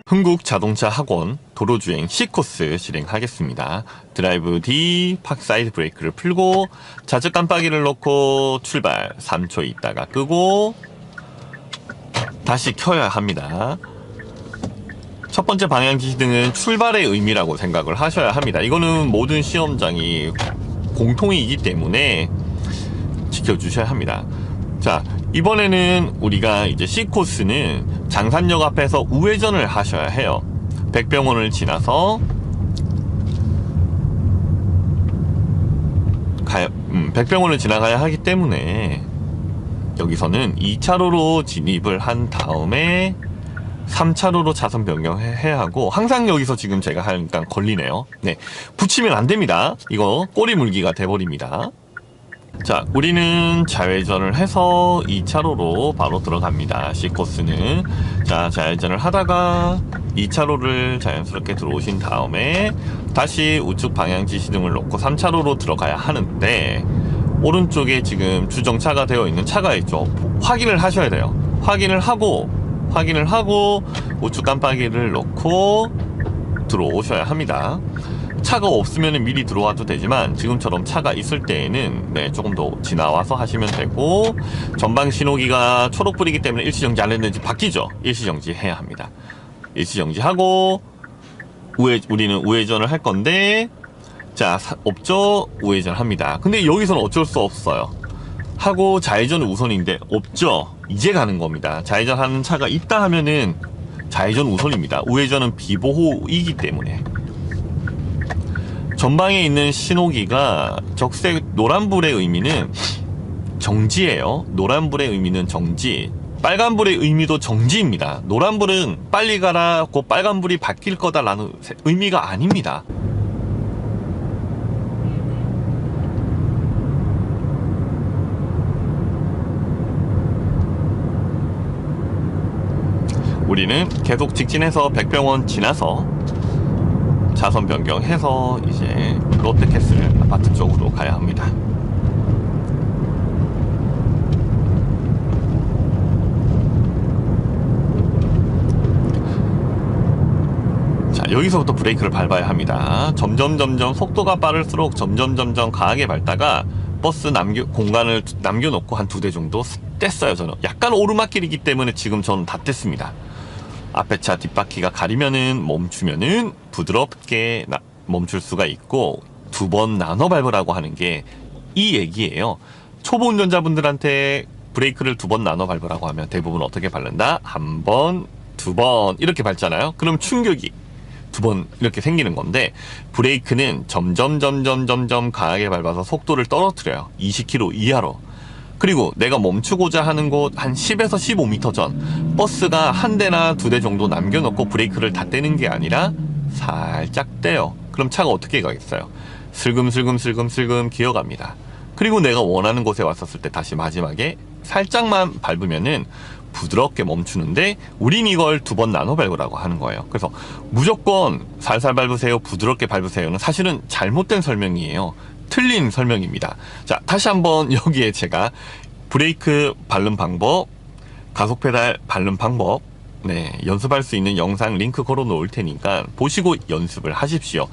흥국자동차학원 도로주행 C코스 실행하겠습니다. 드라이브 D, 팍사이드 브레이크를 풀고 좌측 깜빡이를 놓고 출발 3초 있다가 끄고 다시 켜야 합니다. 첫 번째 방향지시등은 출발의 의미라고 생각을 하셔야 합니다. 이거는 모든 시험장이 공통이기 때문에 지켜주셔야 합니다. 자, 이번에는 우리가 이제 C코스는 장산역 앞에서 우회전을 하셔야 해요. 백병원을 지나서 백병원을 지나가야 하기 때문에 여기서는 2차로로 진입을 한 다음에 3차로로 차선 변경해야 하고, 항상 여기서 지금 제가 하니까 걸리네요. 네, 붙이면 안 됩니다. 이거 꼬리 물기가 돼버립니다. 자, 우리는 좌회전을 해서 2차로로 바로 들어갑니다. C코스는. 자, 좌회전을 하다가 2차로를 자연스럽게 들어오신 다음에 다시 우측 방향지시등을 놓고 3차로로 들어가야 하는데, 오른쪽에 지금 주정차가 되어 있는 차가 있죠. 확인을 하셔야 돼요. 확인을 하고 우측 깜빡이를 놓고 들어오셔야 합니다. 차가 없으면 미리 들어와도 되지만 지금처럼 차가 있을 때에는 조금 더 지나와서 하시면 되고, 전방 신호기가 초록불이기 때문에 일시정지 안 했는지 바뀌죠. 일시정지 해야 합니다. 일시정지하고 우리는 우회전을 할 건데, 자, 없죠? 우회전 합니다. 근데 여기서는 어쩔 수 없어요. 하고 좌회전은 우선인데 없죠? 이제 가는 겁니다. 좌회전하는 차가 있다 하면은 좌회전 우선입니다. 우회전은 비보호이기 때문에. 전방에 있는 신호기가 적색 노란불의 의미는 정지예요. 노란불의 의미는 정지, 빨간불의 의미도 정지입니다. 노란불은 빨리 가라고 빨간불이 바뀔 거다라는 의미가 아닙니다. 우리는 계속 직진해서 백병원 지나서 차선 변경해서 이제 롯데캐슬 아파트 쪽으로 가야 합니다. 자, 여기서부터 브레이크를 밟아야 합니다. 점점 속도가 빠를수록 점점 강하게 밟다가 버스 공간을 남겨놓고 한 2대 정도 뗐어요. 저는 약간 오르막길이기 때문에 지금 저는 다 뗐습니다. 앞에 차 뒷바퀴가 가리면은 멈추면은 부드럽게 멈출 수가 있고, 2번 나눠 밟으라고 하는 게 이 얘기예요. 초보 운전자분들한테 브레이크를 2번 나눠 밟으라고 하면 대부분 어떻게 밟는다? 1번, 2번 이렇게 밟잖아요. 그럼 충격이 2번 이렇게 생기는 건데, 브레이크는 점점 강하게 밟아서 속도를 떨어뜨려요. 20km 이하로. 그리고 내가 멈추고자 하는 곳 한 10에서 15m 전 버스가 한 대나 2대 정도 남겨놓고 브레이크를 다 떼는 게 아니라 살짝 떼요. 그럼 차가 어떻게 가겠어요? 슬금 기어갑니다. 그리고 내가 원하는 곳에 왔었을 때 다시 마지막에 살짝만 밟으면은 부드럽게 멈추는데, 우린 이걸 2번 나눠 밟으라고 하는 거예요. 그래서 무조건 살살 밟으세요, 부드럽게 밟으세요는 사실은 잘못된 설명이에요. 틀린 설명입니다. 자, 다시 한번 여기에 제가 브레이크 밟는 방법, 가속 페달 밟는 방법, 연습할 수 있는 영상 링크 걸어 놓을 테니까 보시고 연습을 하십시오.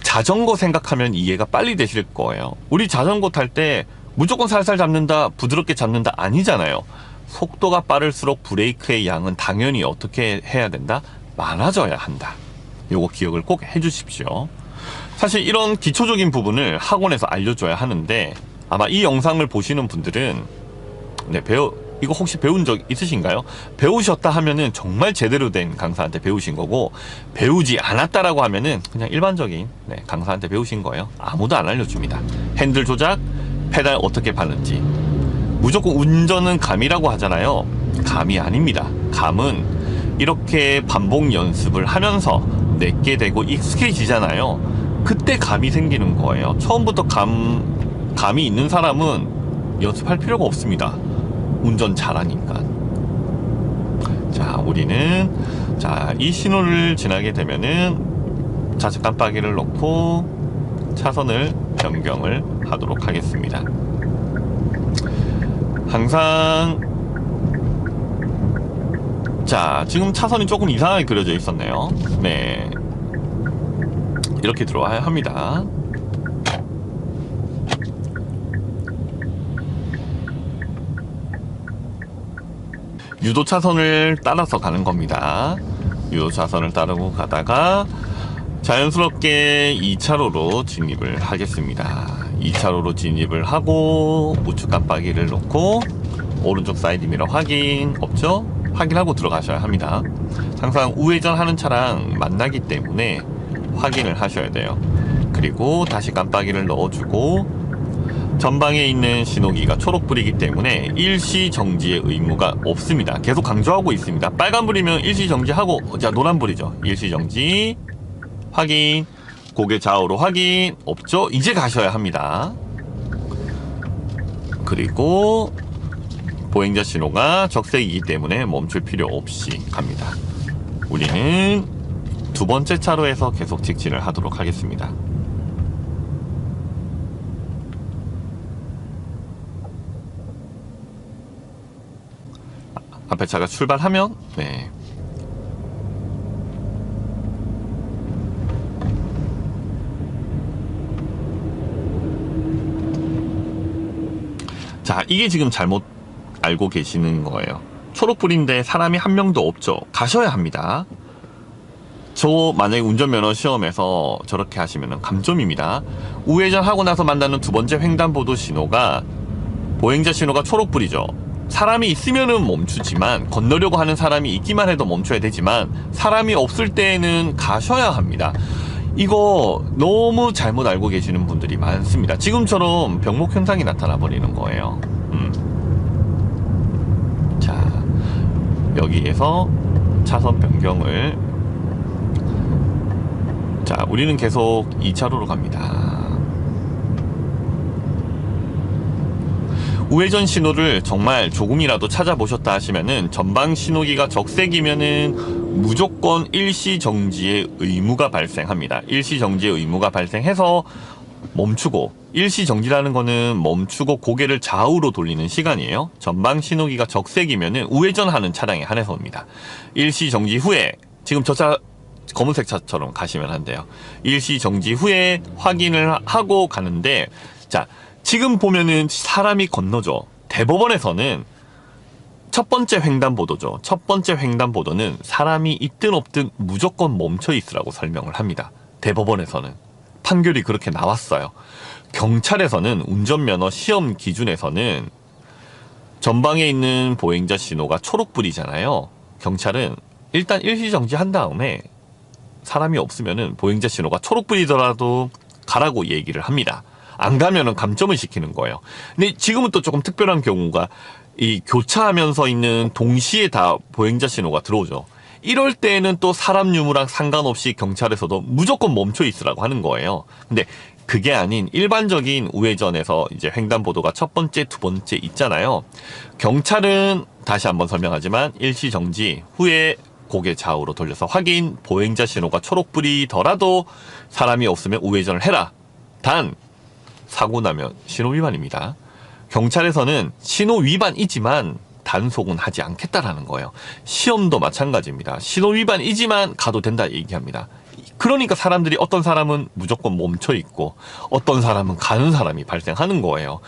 자전거 생각하면 이해가 빨리 되실 거예요. 우리 자전거 탈 때 무조건 살살 잡는다, 부드럽게 잡는다 아니잖아요. 속도가 빠를수록 브레이크의 양은 당연히 어떻게 해야 된다? 많아져야 한다. 요거 기억을 꼭 해주십시오. 사실 이런 기초적인 부분을 학원에서 알려줘야 하는데, 아마 이 영상을 보시는 분들은 이거 혹시 배운 적 있으신가요? 배우셨다 하면은 정말 제대로 된 강사한테 배우신 거고, 배우지 않았다라고 하면은 그냥 일반적인 강사한테 배우신 거예요. 아무도 안 알려줍니다. 핸들 조작, 페달 어떻게 밟는지. 무조건 운전은 감이라고 하잖아요. 감이 아닙니다. 감은 이렇게 반복 연습을 하면서 내게 되고 익숙해지잖아요. 그때 감이 생기는 거예요. 처음부터 감이 있는 사람은 연습할 필요가 없습니다. 운전 잘하니까. 자, 우리는 이 신호를 지나게 되면은 좌측 깜빡이를 놓고 차선을 변경을 하도록 하겠습니다. 항상 자, 지금 차선이 조금 이상하게 그려져 있었네요. 네, 이렇게 들어와야 합니다. 유도 차선을 따라서 가는 겁니다. 유도 차선을 따르고 가다가 자연스럽게 2차로로 진입을 하겠습니다. 2차로로 진입을 하고 우측 깜빡이를 놓고 오른쪽 사이드미러 확인 없죠? 확인하고 들어가셔야 합니다. 항상 우회전하는 차랑 만나기 때문에 확인을 하셔야 돼요. 그리고 다시 깜빡이를 넣어주고 전방에 있는 신호기가 초록불이기 때문에 일시 정지의 의무가 없습니다. 계속 강조하고 있습니다. 빨간불이면 일시 정지하고, 자, 노란불이죠. 일시 정지 확인, 고개 좌우로 확인 없죠? 이제 가셔야 합니다. 그리고 보행자 신호가 적색이기 때문에 멈출 필요 없이 갑니다. 우리는 두 번째 차로에서 계속 직진을 하도록 하겠습니다. 앞에 차가 출발하면, 네, 자, 이게 지금 잘못 알고 계시는 거예요. 초록불인데 사람이 한 명도 없죠. 가셔야 합니다. 저 만약에 운전면허 시험에서 저렇게 하시면 감점입니다. 우회전하고 나서 만나는 두 번째 횡단보도 신호가 보행자 신호가 초록불이죠. 사람이 있으면은 멈추지만, 건너려고 하는 사람이 있기만 해도 멈춰야 되지만 사람이 없을 때에는 가셔야 합니다. 이거 너무 잘못 알고 계시는 분들이 많습니다. 지금처럼 병목 현상이 나타나 버리는 거예요. 자, 여기에서 차선 변경을, 자, 우리는 계속 2차로로 갑니다. 우회전 신호를 정말 조금이라도 찾아보셨다 하시면은 전방 신호기가 적색이면은 무조건 일시정지의 의무가 발생합니다. 일시정지의 의무가 발생해서 멈추고, 일시정지라는 거는 멈추고 고개를 좌우로 돌리는 시간이에요. 전방 신호기가 적색이면은 우회전하는 차량에 한해서입니다. 일시정지 후에, 지금 저 차 검은색 차처럼 가시면 한대요. 일시정지 후에 확인을 하고 가는데, 자, 지금 보면은 사람이 건너죠. 대법원에서는 첫 번째 횡단보도죠. 첫 번째 횡단보도는 사람이 있든 없든 무조건 멈춰 있으라고 설명을 합니다. 대법원에서는 판결이 그렇게 나왔어요. 경찰에서는 운전면허 시험 기준에서는 전방에 있는 보행자 신호가 초록불이잖아요. 경찰은 일단 일시정지 한 다음에 사람이 없으면은 보행자 신호가 초록불이더라도 가라고 얘기를 합니다. 안 가면은 감점을 시키는 거예요. 근데 지금은 또 조금 특별한 경우가, 이 교차하면서 있는 동시에 다 보행자 신호가 들어오죠. 이럴 때는 또 사람 유무랑 상관없이 경찰에서도 무조건 멈춰 있으라고 하는 거예요. 근데 그게 아닌 일반적인 우회전에서 이제 횡단보도가 첫 번째, 두 번째 있잖아요. 경찰은 다시 한번 설명하지만 일시정지 후에 고개 좌우로 돌려서 확인, 보행자 신호가 초록불이더라도 사람이 없으면 우회전을 해라. 단 사고 나면 신호 위반입니다. 경찰에서는 신호 위반이지만 단속은 하지 않겠다라는 거예요. 시험도 마찬가지입니다. 신호 위반이지만 가도 된다 얘기합니다. 그러니까 사람들이, 어떤 사람은 무조건 멈춰 있고 어떤 사람은 가는 사람이 발생하는 거예요.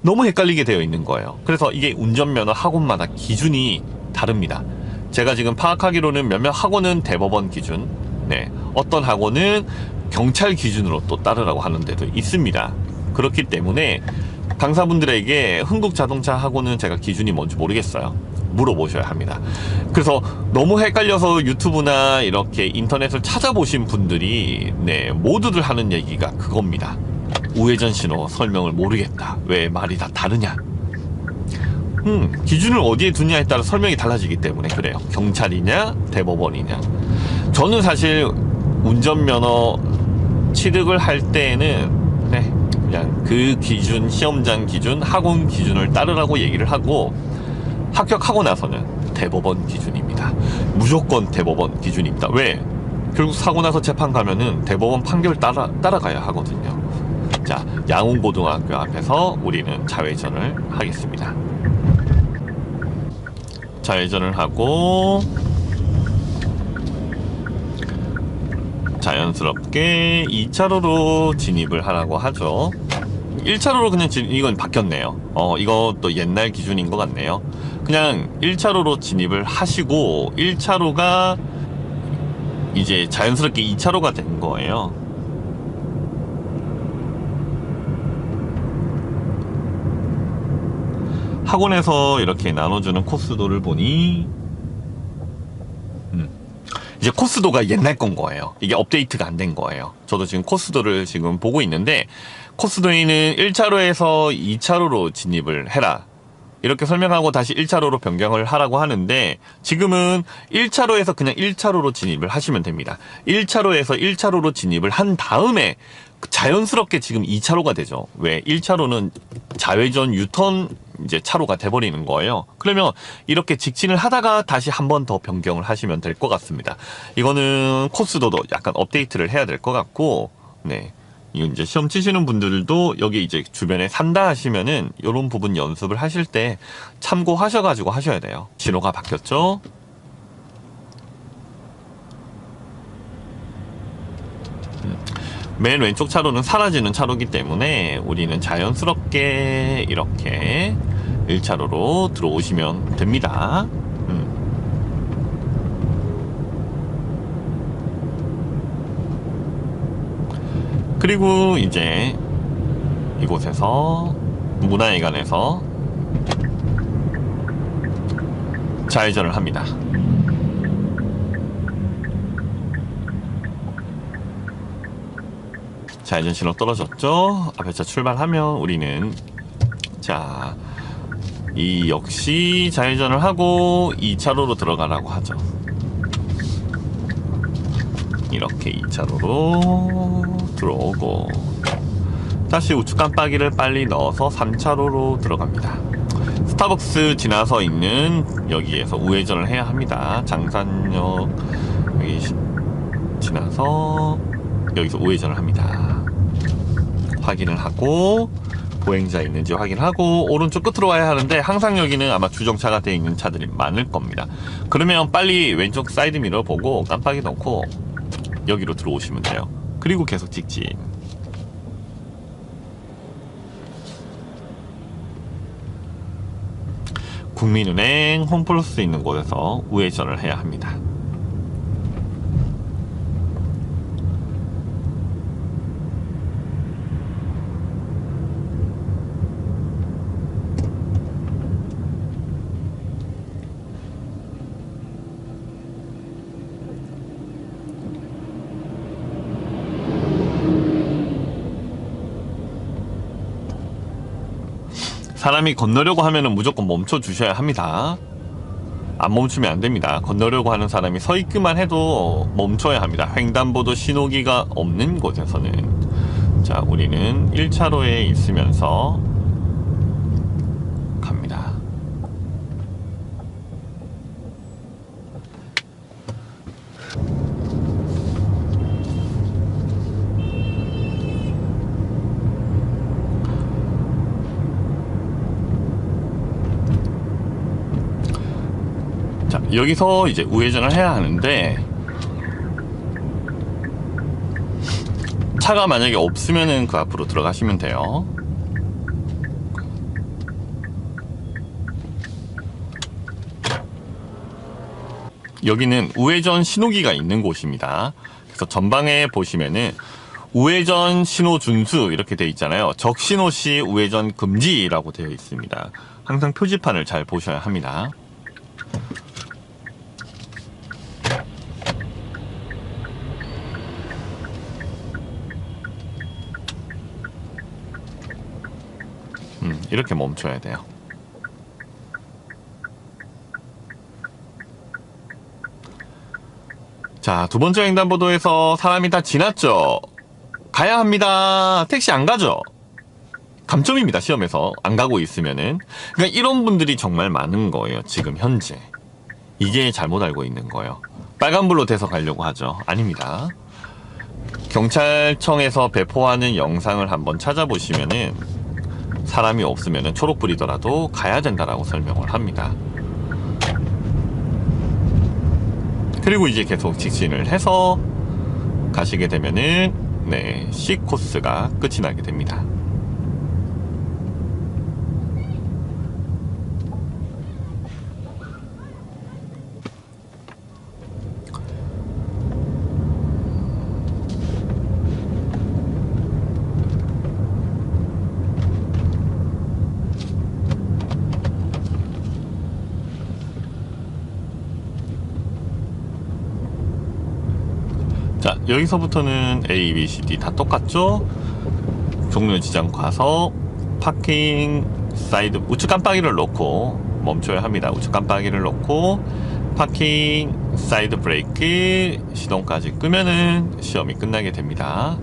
너무 헷갈리게 되어 있는 거예요. 그래서 이게 운전면허 학원마다 기준이 다릅니다. 제가 지금 파악하기로는 몇몇 학원은 대법원 기준, 네, 어떤 학원은 경찰 기준으로 또 따르라고 하는 데도 있습니다. 그렇기 때문에 강사분들에게 흥국자동차 학원은 제가 기준이 뭔지 모르겠어요. 물어보셔야 합니다. 그래서 너무 헷갈려서 유튜브나 이렇게 인터넷을 찾아보신 분들이, 네, 모두들 하는 얘기가 그겁니다. 우회전 신호 설명을 모르겠다. 왜 말이 다 다르냐? 기준을 어디에 두냐에 따라 설명이 달라지기 때문에 그래요. 경찰이냐 대법원이냐. 저는 사실 운전면허 취득을 할 때에는, 네, 그냥 그 기준, 시험장 기준, 학원 기준을 따르라고 얘기를 하고, 합격하고 나서는 대법원 기준입니다. 무조건 대법원 기준입니다. 왜? 결국 사고 나서 재판 가면은 대법원 판결 따라가야 하거든요. 자, 양웅고등학교 앞에서 우리는 좌회전을 하겠습니다. 좌회전을 하고 자연스럽게 2차로로 진입을 하라고 하죠. 1차로로 그냥 이건 바뀌었네요. 이것도 옛날 기준인 것 같네요. 그냥 1차로로 진입을 하시고 1차로가 이제 자연스럽게 2차로가 된 거예요. 학원에서 이렇게 나눠주는 코스도를 보니 이제 코스도가 옛날 건 거예요. 이게 업데이트가 안 된 거예요. 저도 지금 코스도를 지금 보고 있는데 코스도에는 1차로에서 2차로로 진입을 해라 이렇게 설명하고 다시 1차로로 변경을 하라고 하는데 지금은 1차로에서 그냥 1차로로 진입을 하시면 됩니다. 1차로에서 1차로로 진입을 한 다음에 자연스럽게 지금 2차로가 되죠. 왜? 1차로는 좌회전 유턴 이제 차로가 돼버리는 거예요. 그러면 이렇게 직진을 하다가 다시 한 번 더 변경을 하시면 될 것 같습니다. 이거는 코스도도 약간 업데이트를 해야 될 것 같고, 네. 이거 이제 시험 치시는 분들도 여기 이제 주변에 산다 하시면은 이런 부분 연습을 하실 때 참고하셔가지고 하셔야 돼요. 신호가 바뀌었죠? 맨 왼쪽 차로는 사라지는 차로이기 때문에 우리는 자연스럽게 이렇게 1차로로 들어오시면 됩니다. 그리고 이제 이곳에서 문화회관에서 좌회전을 합니다. 좌회전 신호 떨어졌죠? 앞에 차 출발하면 우리는 자, 이 역시 좌회전을 하고 2차로로 들어가라고 하죠. 이렇게 2차로로 들어오고 다시 우측 깜빡이를 빨리 넣어서 3차로로 들어갑니다. 스타벅스 지나서 있는 여기에서 우회전을 해야 합니다. 장산역 여기 지나서 여기서 우회전을 합니다. 확인을 하고 보행자 있는지 확인하고 오른쪽 끝으로 와야 하는데 항상 여기는 아마 주정차가 되어 있는 차들이 많을 겁니다. 그러면 빨리 왼쪽 사이드미러 보고 깜빡이 넣고 여기로 들어오시면 돼요. 그리고 계속 직진. 국민은행 홈플러스 있는 곳에서 우회전을 해야 합니다. 사람이 건너려고 하면은 무조건 멈춰 주셔야 합니다. 안 멈추면 안 됩니다. 건너려고 하는 사람이 서 있기만 해도 멈춰야 합니다. 횡단보도 신호기가 없는 곳에서는. 자, 우리는 1차로에 있으면서 갑니다. 자, 여기서 이제 우회전을 해야 하는데 차가 만약에 없으면은 그 앞으로 들어가시면 돼요. 여기는 우회전 신호기가 있는 곳입니다. 그래서 전방에 보시면은 우회전 신호 준수 이렇게 되어 있잖아요. 적신호 시 우회전 금지라고 되어 있습니다. 항상 표지판을 잘 보셔야 합니다. 이렇게 멈춰야 돼요. 자, 두 번째 횡단보도에서 사람이 다 지났죠? 가야 합니다. 택시 안 가죠? 감점입니다. 시험에서 안 가고 있으면은. 그러니까 이런 분들이 정말 많은 거예요. 지금 현재. 이게 잘못 알고 있는 거예요. 빨간불로 돼서 가려고 하죠. 아닙니다. 경찰청에서 배포하는 영상을 한번 찾아보시면은 사람이 없으면은 초록불이더라도 가야 된다라고 설명을 합니다. 그리고 이제 계속 직진을 해서 가시게 되면은 네, C 코스가 끝이 나게 됩니다. 자, 여기서부터는 A, B, C, D 다 똑같죠? 종료 지점 가서 파킹 사이드 우측 깜빡이를 놓고 멈춰야 합니다. 우측 깜빡이를 놓고 파킹 사이드 브레이크 시동까지 끄면은 시험이 끝나게 됩니다.